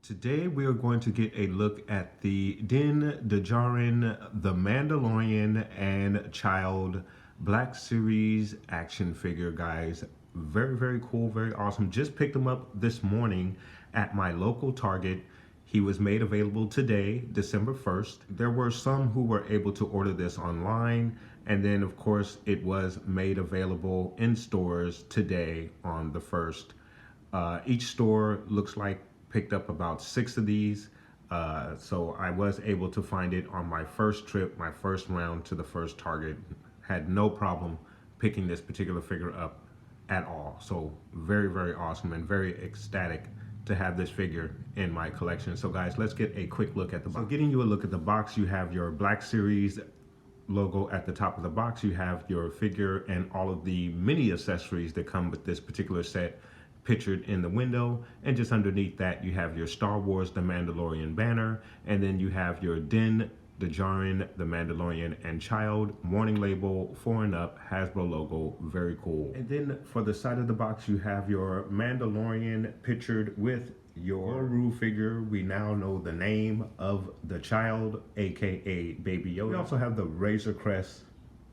Today we are going to get a look at the Din Djarin, The Mandalorian and Child Black Series action figure, guys. Very, very cool, very awesome. Just picked him up this morning at my local Target. He was made available today, December 1st. There were some who were able to order this online, and then of course it was made available in stores today on the 1st. Each store looks like picked up about 6 of these. So I was able to find it on my first trip, my first round to the first Target. Had no problem picking this particular figure up at all. So very, very awesome and very ecstatic to have this figure in my collection. So guys, let's get a quick look at the box. So getting you a look at the box, you have your Black Series logo at the top of the box. You have your figure and all of the mini accessories that come with this particular set pictured in the window, and just underneath that you have your Star Wars The Mandalorian banner, and then you have your Din Djarin, The Mandalorian and Child warning label, 4 and up, Hasbro logo, very cool. And then for the side of the box you have your Mandalorian pictured with your Gorgru figure. We now know the name of the child, aka Baby Yoda. We also have the Razor Crest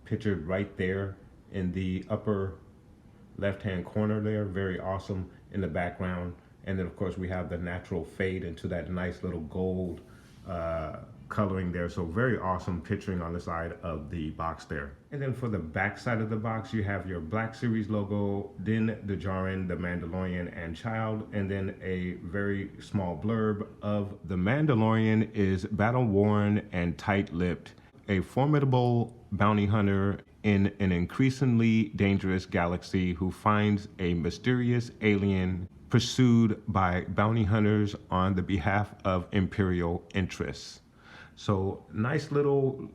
pictured right there in the upper left-hand corner there, very awesome in the background. And then of course we have the natural fade into that nice little gold coloring there, so very awesome picturing on the side of the box there. And then for the back side of the box you have your Black Series logo, Din Djarin, The Mandalorian and Child, and then a very small blurb of The Mandalorian is battle-worn and tight-lipped, a formidable bounty hunter in an increasingly dangerous galaxy who finds a mysterious alien pursued by bounty hunters on the behalf of Imperial interests. So nice little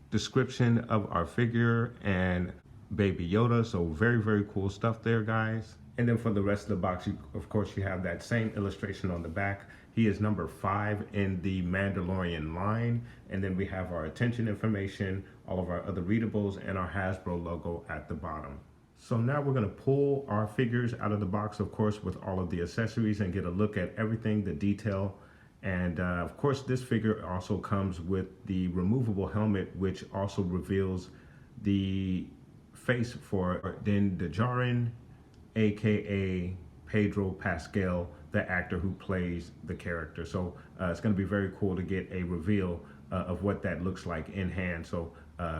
description of our figure and Baby Yoda. So very, very cool stuff there, guys. And then for the rest of the box, of course, you have that same illustration on the back. He is number 5 in the Mandalorian line. And then we have our attention information, all of our other readables, and our Hasbro logo at the bottom. So now we're gonna pull our figures out of the box, of course, with all of the accessories and get a look at everything, the detail. And of course, this figure also comes with the removable helmet, which also reveals the face for Din Djarin, aka Pedro Pascal, the actor who plays the character. So it's going to be very cool to get a reveal of what that looks like in hand. So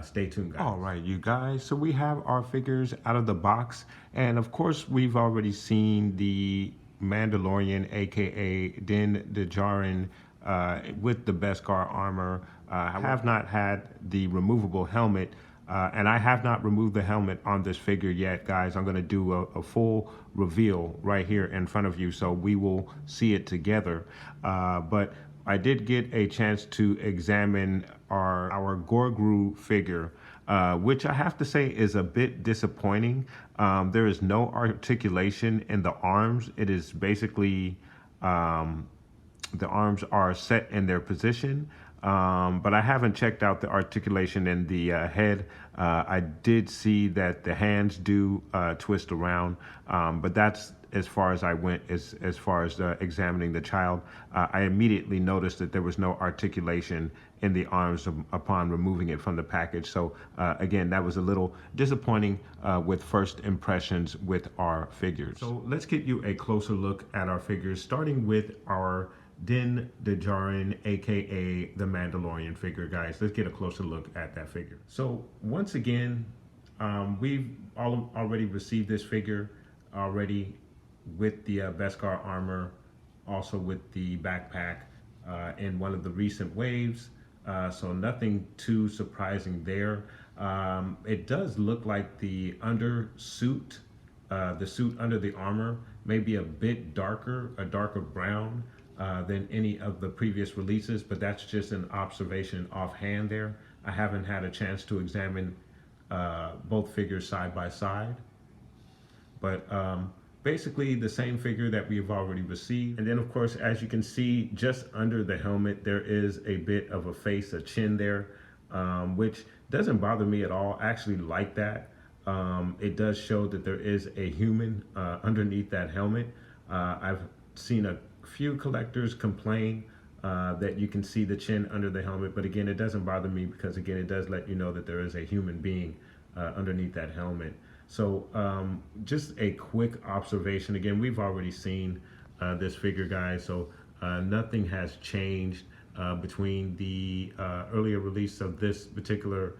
stay tuned, guys. All right, you guys. So we have our figures out of the box, and of course, we've already seen the Mandalorian, aka Din Djarin, with the Beskar armor. I have not had the removable helmet. And I have not removed the helmet on this figure yet, guys. I'm going to do a full reveal right here in front of you, so we will see it together. But I did get a chance to examine our Gorgru figure, which I have to say is a bit disappointing. There is no articulation in the arms. It is basically, the arms are set in their position. But I haven't checked out the articulation in the head. I did see that the hands do twist around, but that's as far as I went as far as examining the child. I immediately noticed that there was no articulation in the arms upon removing it from the package. So again, that was a little disappointing with first impressions with our figures. So let's get you a closer look at our figures, starting with our Din Djarin, aka the Mandalorian figure, guys. Let's get a closer look at that figure. So once again, we've already received this figure already with the Beskar armor, also with the backpack in one of the recent waves. So nothing too surprising there. It does look like the undersuit, the suit under the armor may be a bit darker, a darker brown. than any of the previous releases, but that's just an observation offhand there. I haven't had a chance to examine both figures side by side, but basically the same figure that we've already received. And then of course, as you can see, just under the helmet, there is a bit of a face, a chin there, which doesn't bother me at all. I actually like that. It does show that there is a human underneath that helmet. I've seen a few collectors complain that you can see the chin under the helmet, but again, it doesn't bother me because again, it does let you know that there is a human being underneath that helmet. So just a quick observation. Again, we've already seen this figure, guys, so nothing has changed between the earlier release of this particular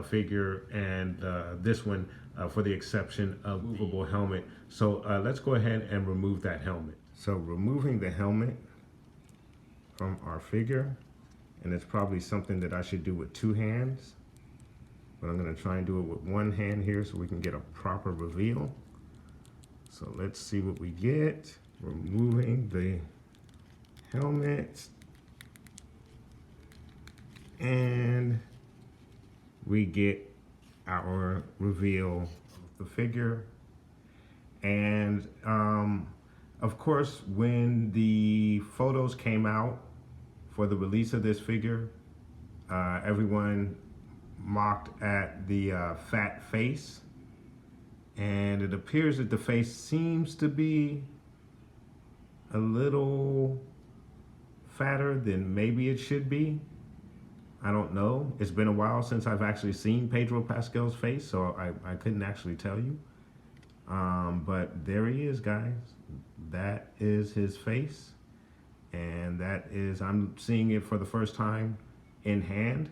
figure and this one, for the exception of movable helmet. So let's go ahead and remove that helmet. So removing the helmet from our figure, and it's probably something that I should do with two hands, but I'm going to try and do it with one hand here so we can get a proper reveal. So let's see what we get. Removing the helmet, and we get our reveal of the figure. And of course, when the photos came out for the release of this figure, everyone mocked at the fat face, and it appears that the face seems to be a little fatter than maybe it should be. I don't know. It's been a while since I've actually seen Pedro Pascal's face, so I couldn't actually tell you. But there he is, guys. That is his face, and that is, I'm seeing it for the first time in hand,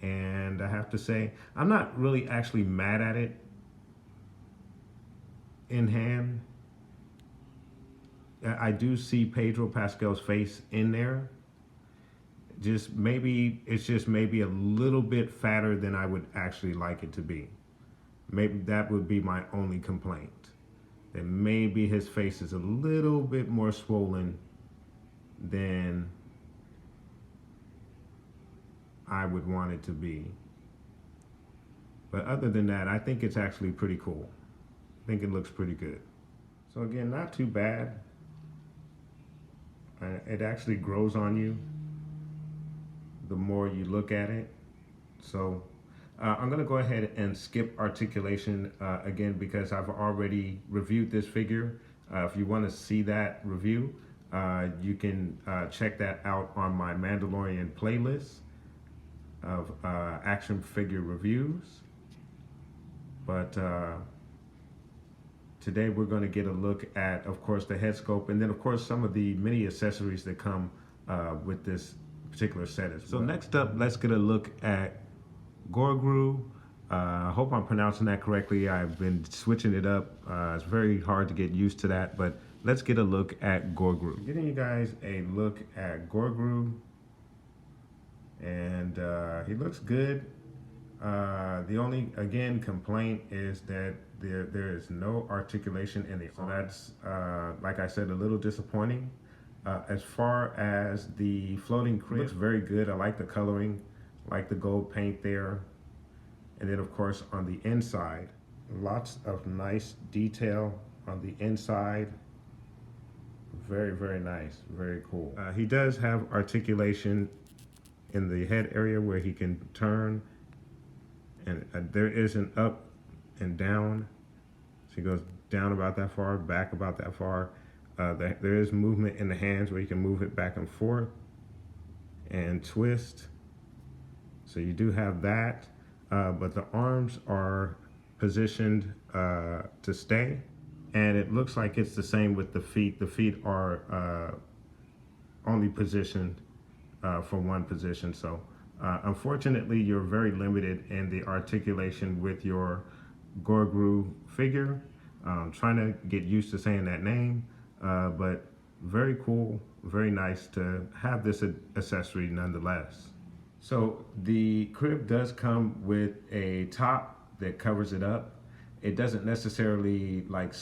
and I have to say, I'm not really actually mad at it in hand. I do see Pedro Pascal's face in there. Just maybe, it's just maybe a little bit fatter than I would actually like it to be. Maybe that would be my only complaint. That maybe his face is a little bit more swollen than I would want it to be. But other than that, I think it's actually pretty cool. I think it looks pretty good. So again, not too bad. It actually grows on you the more you look at it. So I'm gonna go ahead and skip articulation again, because I've already reviewed this figure. If you wanna see that review, you can check that out on my Mandalorian playlist of action figure reviews. But today we're gonna get a look at, of course, the head sculpt, and then of course some of the mini accessories that come with this particular set as well. So next up, let's get a look at Gorgru. I hope I'm pronouncing that correctly. I've been switching it up. It's very hard to get used to that, but let's get a look at Gorgru. Giving you guys a look at Gorgru, and he looks good. The only, again, complaint is that there is no articulation in the arm. So that's, like I said, a little disappointing. As far as the floating crib, looks very good. I like the coloring, like the gold paint there. And then of course on the inside, lots of nice detail on the inside. Very, very nice, very cool. He does have articulation in the head area where he can turn, and there is an up and down. So he goes down about that far, back about that far. There is movement in the hands where you can move it back and forth and twist. So you do have that, but the arms are positioned to stay. And it looks like it's the same with the feet. The feet are only positioned for one position. So unfortunately, you're very limited in the articulation with your Gorgru figure. Trying to get used to saying that name, but very cool, very nice to have this accessory nonetheless. So the crib does come with a top that covers it up. It doesn't necessarily like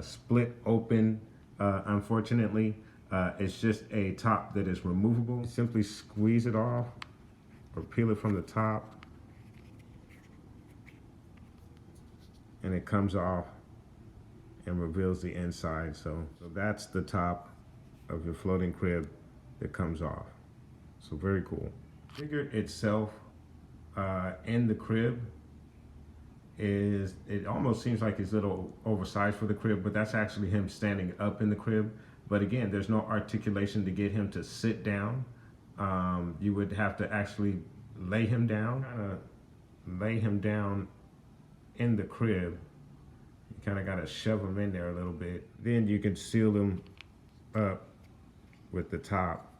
split open, unfortunately. It's just a top that is removable. Simply squeeze it off or peel it from the top, and it comes off and reveals the inside. So that's the top of your floating crib that comes off. So very cool. Figure itself in the crib is, it almost seems like it's a little oversized for the crib, but that's actually him standing up in the crib. But again, there's no articulation to get him to sit down. You would have to actually lay him down, lay him down in the crib. You kind of got to shove him in there a little bit. Then you can seal him up with the top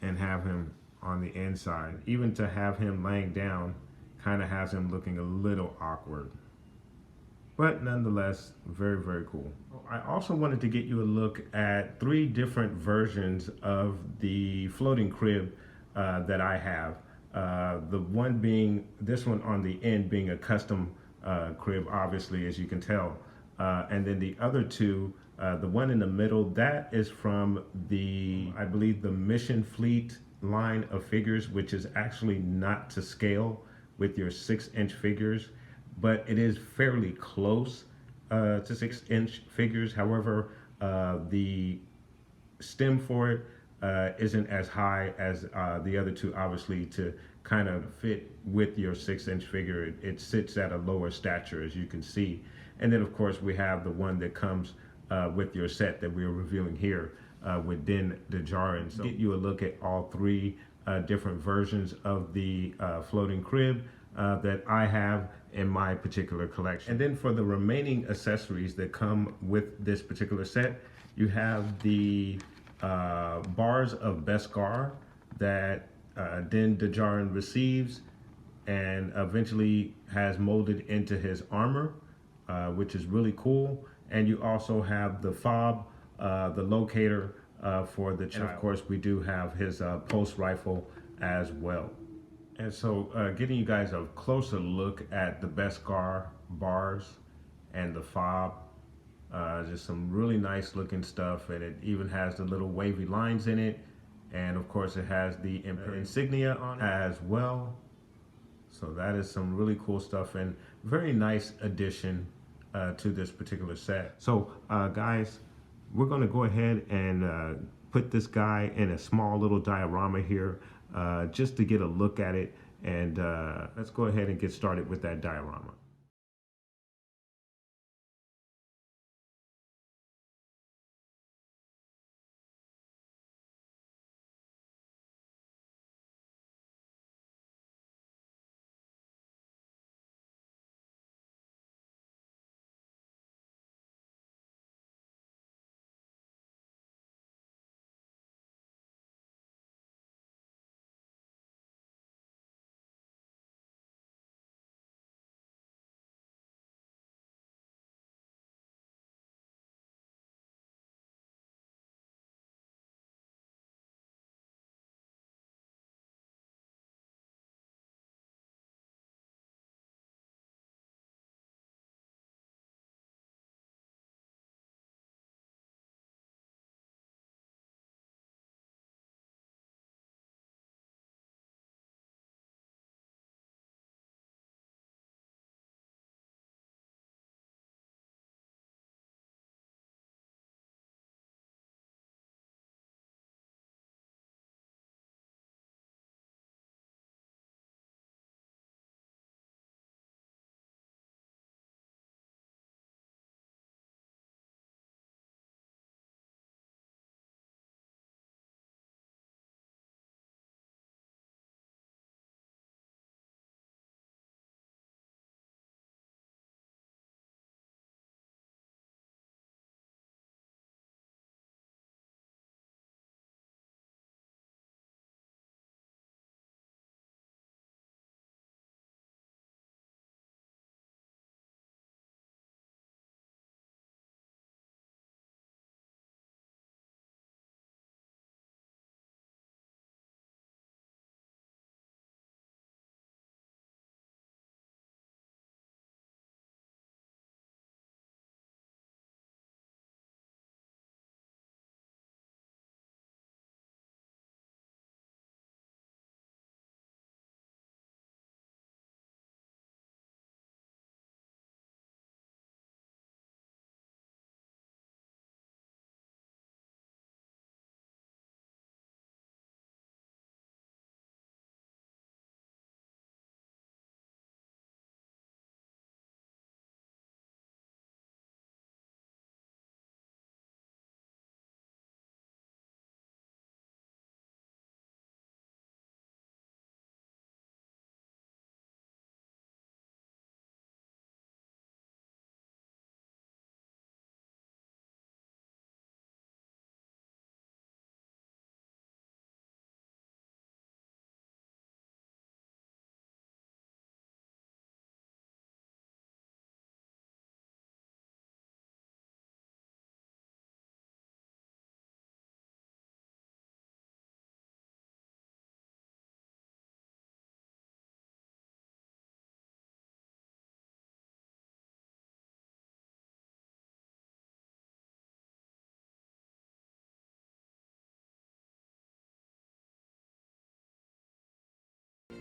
and have him on the inside. Even to have him laying down kind of has him looking a little awkward. But nonetheless, very, very cool. I also wanted to get you a look at 3 different versions of the floating crib that I have. The one being, this one on the end being a custom crib, obviously, as you can tell. And then the other 2, the one in the middle, that is from the, I believe, the Mission Fleet line of figures, which is actually not to scale with your 6-inch figures, but it is fairly close to 6-inch figures. However, the stem for it isn't as high as the other 2, obviously, to kind of fit with your 6-inch figure. It sits at a lower stature, as you can see. And then, of course, we have the one that comes with your set that we're reviewing here with Din Djarin. So get you a look at all 3 different versions of the floating crib that I have in my particular collection. And then for the remaining accessories that come with this particular set, you have the bars of Beskar that Din Djarin receives and eventually has molded into his armor, which is really cool. And you also have the fob, the locator for the child. And of course, we do have his pulse rifle as well. And so getting you guys a closer look at the Beskar bars and the fob, just some really nice looking stuff, and it even has the little wavy lines in it. And of course it has the insignia on it as well. So that is some really cool stuff and very nice addition to this particular set. So guys, we're going to go ahead and put this guy in a small little diorama here just to get a look at it, and let's go ahead and get started with that diorama.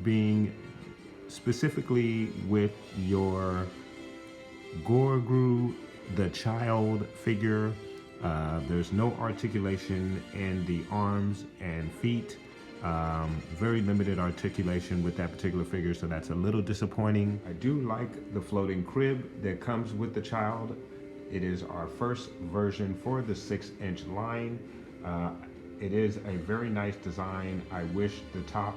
being specifically with your Gorgru, the child figure. There's no articulation in the arms and feet. Very limited articulation with that particular figure, so that's a little disappointing. I do like the floating crib that comes with the child. It is our first version for the 6-inch line. It is a very nice design. I wish the top,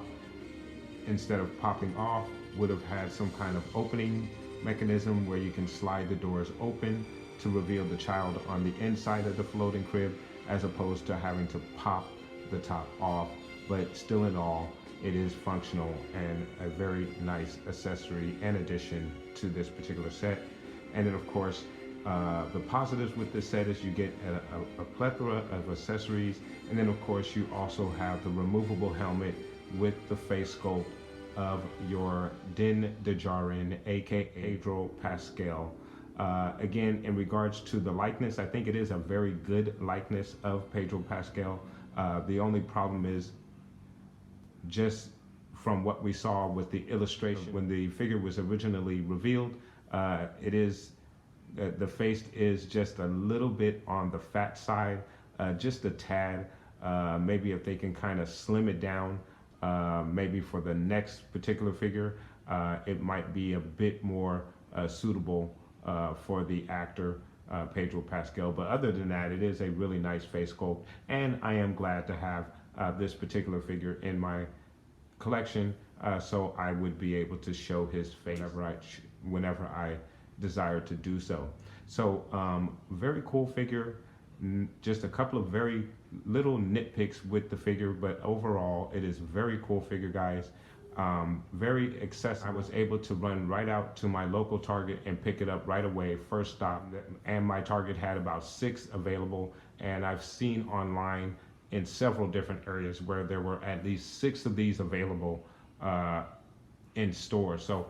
instead of popping off, would have had some kind of opening mechanism where you can slide the doors open to reveal the child on the inside of the floating crib, as opposed to having to pop the top off. But still in all, it is functional and a very nice accessory and addition to this particular set. And then of course, the positives with this set is you get a plethora of accessories, and then of course you also have the removable helmet with the face sculpt of your Din Djarin, aka Pedro Pascal. Again, in regards to the likeness, I think it is a very good likeness of Pedro Pascal. The only problem is, just from what we saw with the illustration when the figure was originally revealed, the face is just a little bit on the fat side, just a tad. Maybe if they can kind of slim it down, maybe for the next particular figure, it might be a bit more suitable for the actor Pedro Pascal. But other than that, it is a really nice face sculpt, and I am glad to have this particular figure in my collection, so I would be able to show his face whenever I desire to do so. So very cool figure. Just a couple of very little nitpicks with the figure, but overall it is a very cool figure, guys. Very accessible. I was able to run right out to my local Target and pick it up right away, first stop, and my Target had about 6 available, and I've seen online in several different areas where there were at least 6 of these available in store. So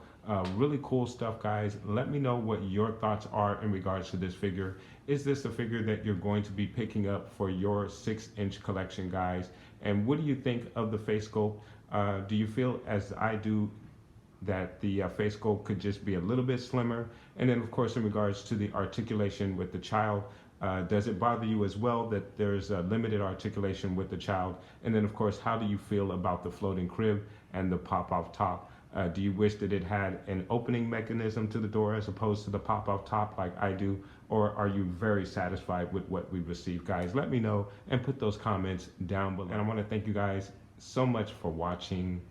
really cool stuff, guys. Let me know what your thoughts are in regards to this figure. Is this a figure that you're going to be picking up for your 6-inch collection, guys? And what do you think of the face sculpt? Do you feel, as I do, that the face sculpt could just be a little bit slimmer? And then of course, in regards to the articulation with the child, does it bother you as well that there's a limited articulation with the child? And then of course, how do you feel about the floating crib and the pop-off top? Do you wish that it had an opening mechanism to the door as opposed to the pop-off top like I do? Or are you very satisfied with what we received, guys? Let me know and put those comments down below. And I want to thank you guys so much for watching.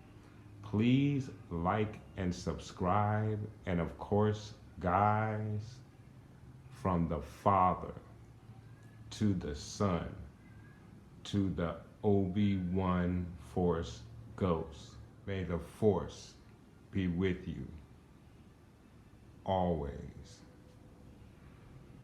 Please like and subscribe. And of course, guys, from the Father to the Son to the Obi-Wan Force Ghost, may the Force be with you always.